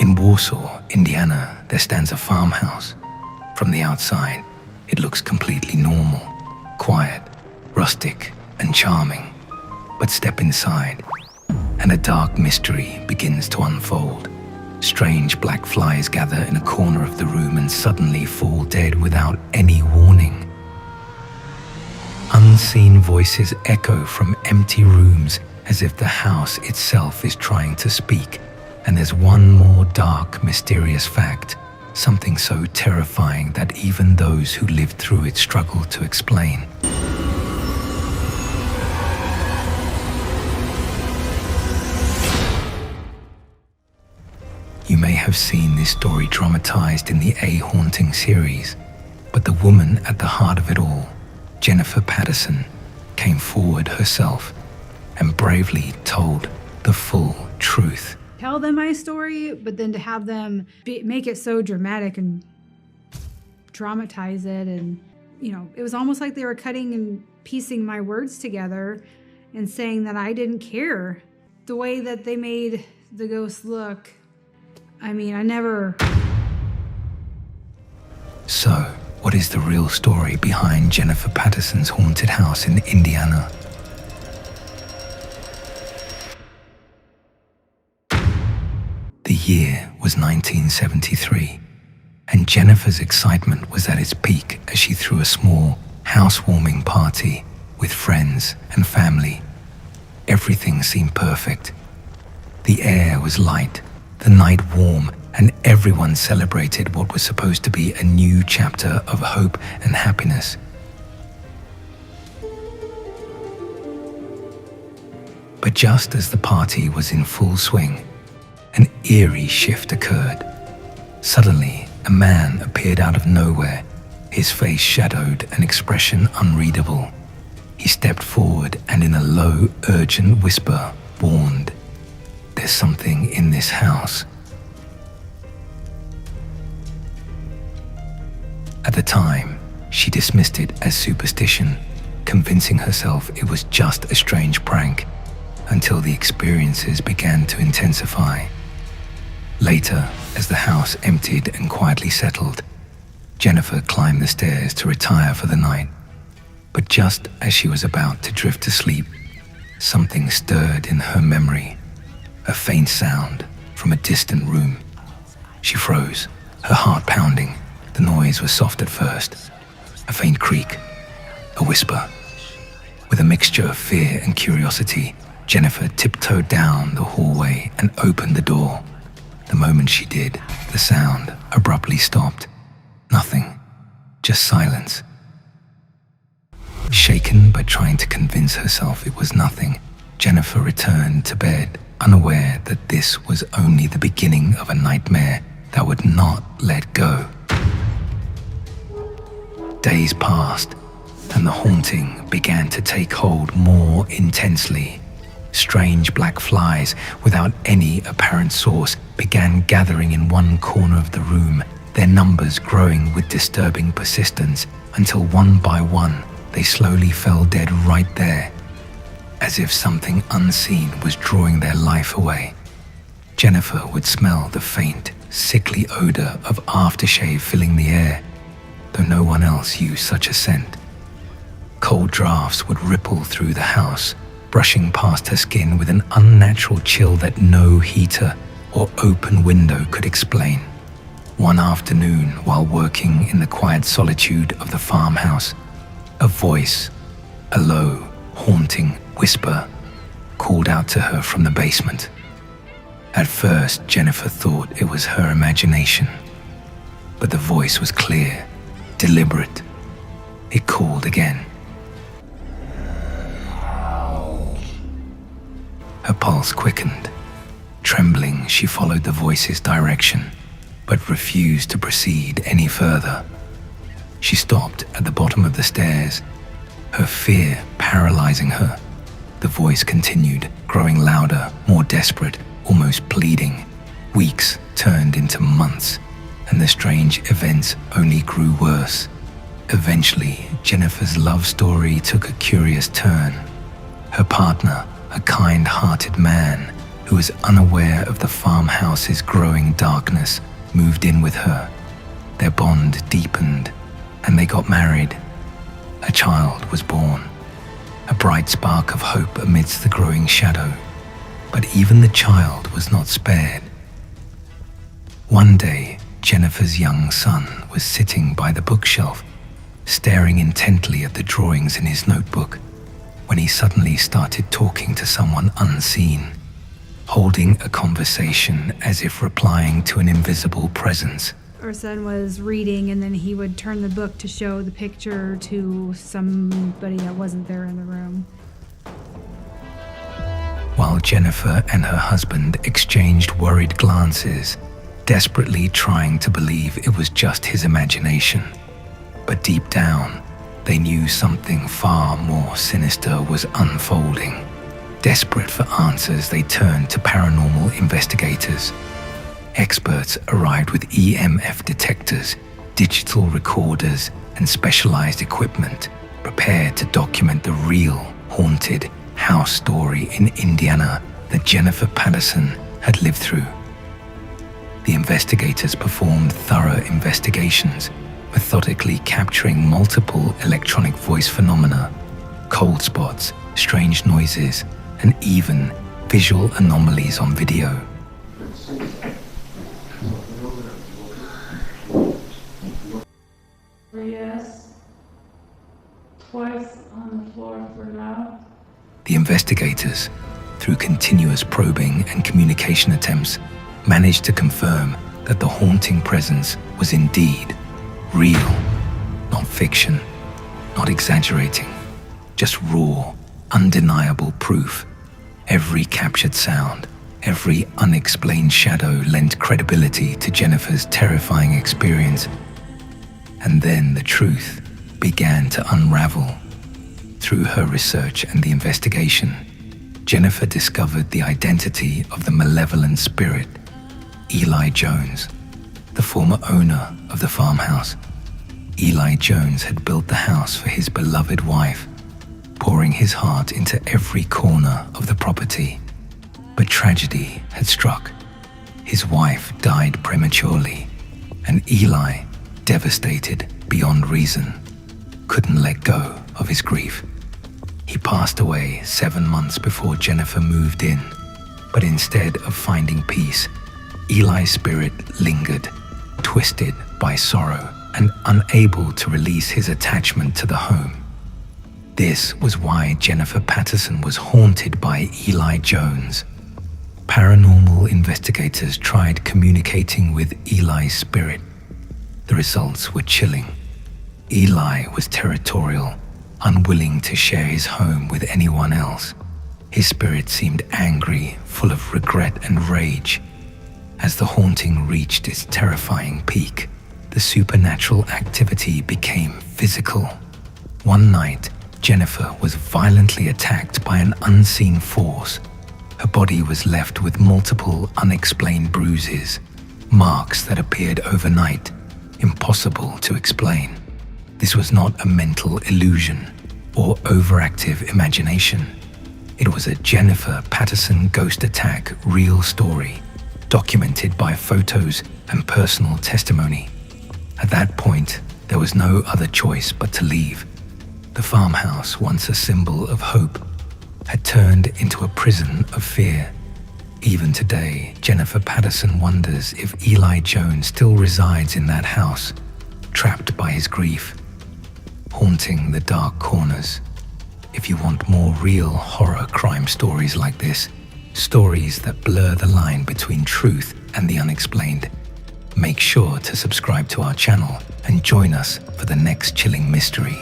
In Warsaw, Indiana, there stands a farmhouse. From the outside, it looks completely normal, quiet, rustic, and charming. But step inside, and a dark mystery begins to unfold. Strange black flies gather in a corner of the room and suddenly fall dead without any warning. Unseen voices echo from empty rooms as if the house itself is trying to speak. And there's one more dark, mysterious fact, something so terrifying that even those who lived through it struggle to explain. You may have seen this story dramatized in the A Haunting series, but the woman at the heart of it all, Jennifer Patterson, came forward herself and bravely told the full truth. Tell them my story, but then to have them make it so dramatic and dramatize it. And, it was almost like they were cutting and piecing my words together and saying that I didn't care. The way that they made the ghost look, I never... So, what is the real story behind Jennifer Patterson's haunted house in Indiana? The year was 1973, and Jennifer's excitement was at its peak as she threw a small housewarming party with friends and family. Everything seemed perfect. The air was light, the night warm, and everyone celebrated what was supposed to be a new chapter of hope and happiness. But just as the party was in full swing, an eerie shift occurred. Suddenly, a man appeared out of nowhere, his face shadowed, an expression unreadable. He stepped forward and in a low, urgent whisper warned, "There's something in this house." At the time, she dismissed it as superstition, convincing herself it was just a strange prank, until the experiences began to intensify. Later, as the house emptied and quietly settled, Jennifer climbed the stairs to retire for the night. But just as she was about to drift to sleep, something stirred in her memory, a faint sound from a distant room. She froze, her heart pounding. The noise was soft at first, a faint creak, a whisper. With a mixture of fear and curiosity, Jennifer tiptoed down the hallway and opened the door. The moment she did, the sound abruptly stopped. Nothing, just silence. Shaken but trying to convince herself it was nothing, Jennifer returned to bed, unaware that this was only the beginning of a nightmare that would not let go. Days passed, and the haunting began to take hold more intensely. Strange black flies, without any apparent source, began gathering in one corner of the room, their numbers growing with disturbing persistence, until one by one, they slowly fell dead right there, as if something unseen was drawing their life away. Jennifer would smell the faint, sickly odor of aftershave filling the air, though no one else used such a scent. Cold drafts would ripple through the house, brushing past her skin with an unnatural chill that no heater or open window could explain. One afternoon, while working in the quiet solitude of the farmhouse, a voice, a low, haunting whisper, called out to her from the basement. At first, Jennifer thought it was her imagination, but the voice was clear, deliberate. It called again. Her pulse quickened. Trembling, she followed the voice's direction, but refused to proceed any further. She stopped at the bottom of the stairs, her fear paralyzing her. The voice continued, growing louder, more desperate, almost pleading. Weeks turned into months, and the strange events only grew worse. Eventually, Jennifer's love story took a curious turn. Her partner, a kind-hearted man, who was unaware of the farmhouse's growing darkness, moved in with her. Their bond deepened, and they got married. A child was born, a bright spark of hope amidst the growing shadow. But even the child was not spared. One day, Jennifer's young son was sitting by the bookshelf, staring intently at the drawings in his notebook, when he suddenly started talking to someone unseen, holding a conversation as if replying to an invisible presence. Our son was reading, and then he would turn the book to show the picture to somebody that wasn't there in the room. While Jennifer and her husband exchanged worried glances, desperately trying to believe it was just his imagination. But deep down, they knew something far more sinister was unfolding. Desperate for answers, they turned to paranormal investigators. Experts arrived with EMF detectors, digital recorders, and specialized equipment, prepared to document the real, haunted house story in Indiana that Jennifer Patterson had lived through. The investigators performed thorough investigations, methodically capturing multiple electronic voice phenomena, cold spots, strange noises, and even visual anomalies on video. Yes. Twice on the floor for now. The investigators, through continuous probing and communication attempts, managed to confirm that the haunting presence was indeed real, not fiction, not exaggerating, just raw, undeniable proof. Every captured sound, every unexplained shadow lent credibility to Jennifer's terrifying experience. And then the truth began to unravel. Through her research and the investigation, Jennifer discovered the identity of the malevolent spirit, Eli Jones, the former owner of the farmhouse. Eli Jones had built the house for his beloved wife, pouring his heart into every corner of the property. But tragedy had struck. His wife died prematurely, and Eli, devastated beyond reason, couldn't let go of his grief. He passed away 7 months before Jennifer moved in, but instead of finding peace, Eli's spirit lingered, twisted by sorrow and unable to release his attachment to the home. This was why Jennifer Patterson was haunted by Eli Jones. Paranormal investigators tried communicating with Eli's spirit. The results were chilling. Eli was territorial, unwilling to share his home with anyone else. His spirit seemed angry, full of regret and rage. As the haunting reached its terrifying peak, the supernatural activity became physical. One night, Jennifer was violently attacked by an unseen force. Her body was left with multiple unexplained bruises, marks that appeared overnight, impossible to explain. This was not a mental illusion or overactive imagination. It was a Jennifer Patterson ghost attack real story, documented by photos and personal testimony. At that point, there was no other choice but to leave. The farmhouse, once a symbol of hope, had turned into a prison of fear. Even today, Jennifer Patterson wonders if Eli Jones still resides in that house, trapped by his grief, haunting the dark corners. If you want more real horror crime stories like this, stories that blur the line between truth and the unexplained, make sure to subscribe to our channel and join us for the next chilling mystery.